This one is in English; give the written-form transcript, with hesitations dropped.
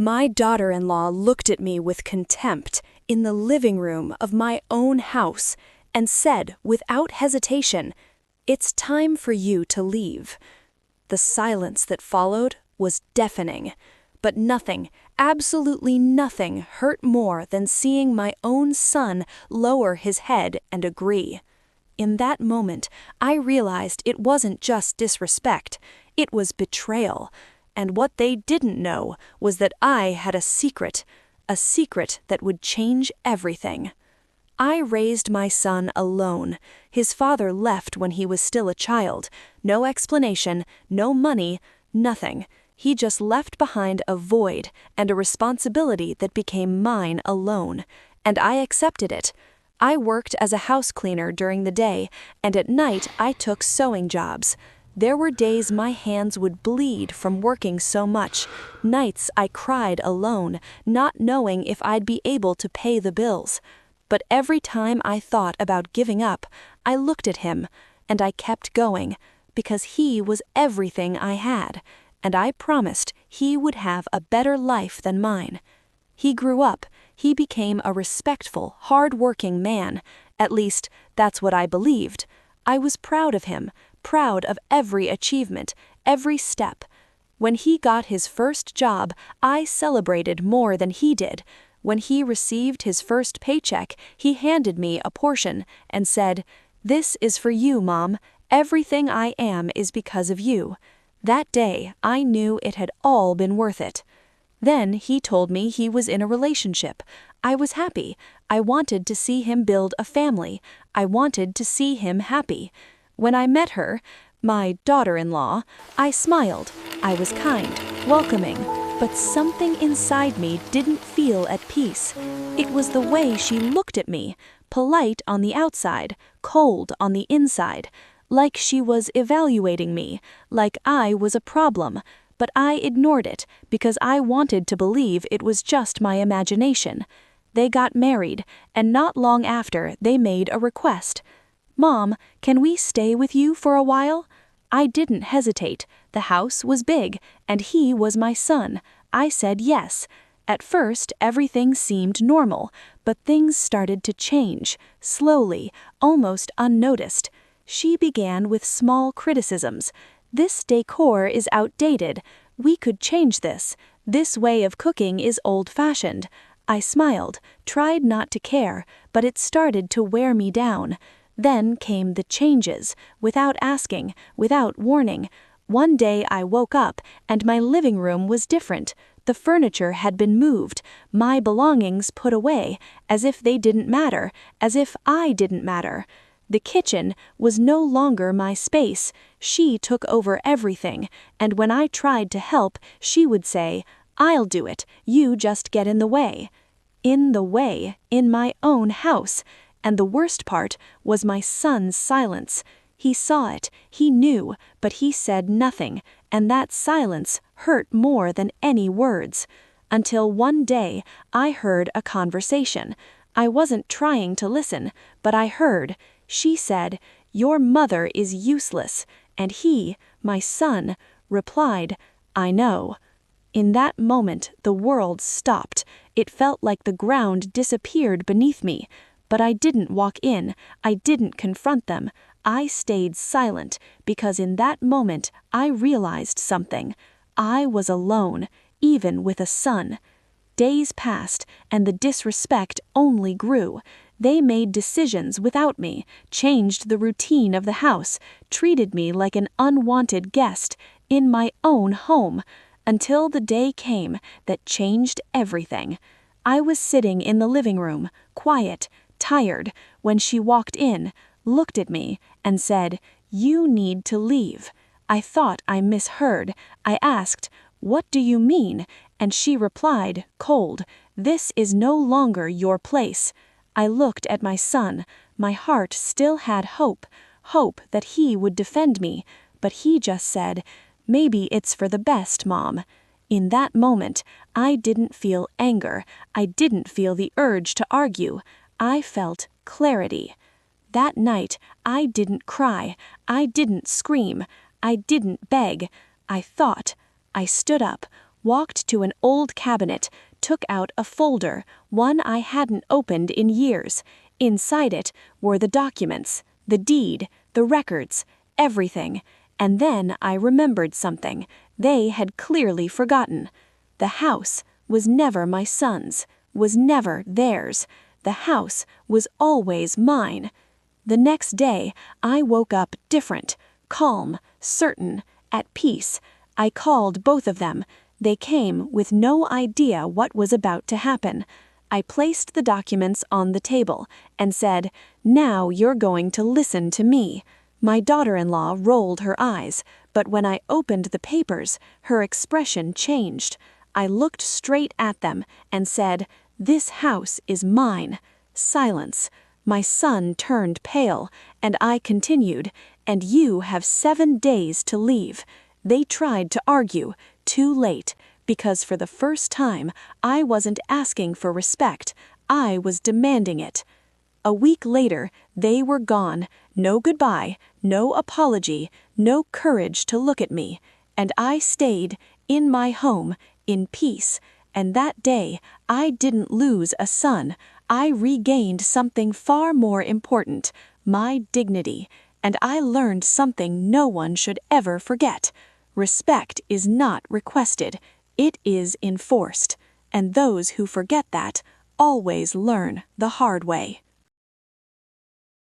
My daughter-in-law looked at me with contempt in the living room of my own house and said without hesitation, "It's time for you to leave." The silence that followed was deafening, but nothing, absolutely nothing, hurt more than seeing my own son lower his head and agree. In that moment, I realized it wasn't just disrespect, it was betrayal. And what they didn't know was that I had a secret that would change everything. I raised my son alone. His father left when he was still a child. No explanation, no money, nothing. He just left behind a void and a responsibility that became mine alone. And I accepted it. I worked as a house cleaner during the day, and at night I took sewing jobs. There were days my hands would bleed from working so much. Nights I cried alone, not knowing if I'd be able to pay the bills. But every time I thought about giving up, I looked at him, and I kept going, because he was everything I had, and I promised he would have a better life than mine. He grew up, he became a respectful, hard-working man. At least, that's what I believed. I was proud of him, proud of every achievement, every step. When he got his first job, I celebrated more than he did. When he received his first paycheck, he handed me a portion and said, "This is for you, Mom. Everything I am is because of you." That day, I knew it had all been worth it. Then he told me he was in a relationship. I was happy. I wanted to see him build a family. I wanted to see him happy. When I met her, my daughter-in-law, I smiled. I was kind, welcoming, but something inside me didn't feel at peace. It was the way she looked at me, polite on the outside, cold on the inside, like she was evaluating me, like I was a problem, but I ignored it because I wanted to believe it was just my imagination. They got married, and not long after, they made a request. "Mom, can we stay with you for a while?" I didn't hesitate. The house was big, and he was my son. I said yes. At first, everything seemed normal, but things started to change, slowly, almost unnoticed. She began with small criticisms. "This decor is outdated. We could change this. This way of cooking is old-fashioned." I smiled, tried not to care, but it started to wear me down. Then came the changes, without asking, without warning. One day I woke up, and my living room was different. The furniture had been moved, my belongings put away, as if they didn't matter, as if I didn't matter. The kitchen was no longer my space. She took over everything, and when I tried to help, she would say, "I'll do it, you just get in the way." In the way, in my own house. And the worst part was my son's silence. He saw it, he knew, but he said nothing, and that silence hurt more than any words. Until one day, I heard a conversation. I wasn't trying to listen, but I heard. She said, "Your mother is useless," and he, my son, replied, "I know." In that moment, the world stopped. It felt like the ground disappeared beneath me. But I didn't walk in, I didn't confront them. I stayed silent, because in that moment I realized something. I was alone, even with a son. Days passed, and the disrespect only grew. They made decisions without me, changed the routine of the house, treated me like an unwanted guest in my own home, until the day came that changed everything. I was sitting in the living room, quiet, tired, when she walked in, looked at me, and said, "You need to leave." I thought I misheard. I asked, "What do you mean?" And she replied, cold, "This is no longer your place." I looked at my son. My heart still had hope that he would defend me, but he just said, "Maybe it's for the best, Mom." In that moment, I didn't feel anger. I didn't feel the urge to argue. I felt clarity. That night, I didn't cry. I didn't scream. I didn't beg. I thought. I stood up, walked to an old cabinet, took out a folder, one I hadn't opened in years. Inside it were the documents, the deed, the records, everything. And then I remembered something they had clearly forgotten. The house was never my son's, was never theirs. The house was always mine. The next day, I woke up different, calm, certain, at peace. I called both of them. They came with no idea what was about to happen. I placed the documents on the table and said, "Now you're going to listen to me." My daughter-in-law rolled her eyes, but when I opened the papers, her expression changed. I looked straight at them and said, "This house is mine." Silence. My son turned pale, and I continued, "And you have 7 days to leave." They tried to argue, too late, because for the first time I wasn't asking for respect, I was demanding it. A week later, they were gone. No goodbye, no apology, no courage to look at me. And I stayed, in my home, in peace. And that day, I didn't lose a son. I regained something far more important, my dignity. And I learned something no one should ever forget. Respect is not requested, it is enforced. And those who forget that always learn the hard way.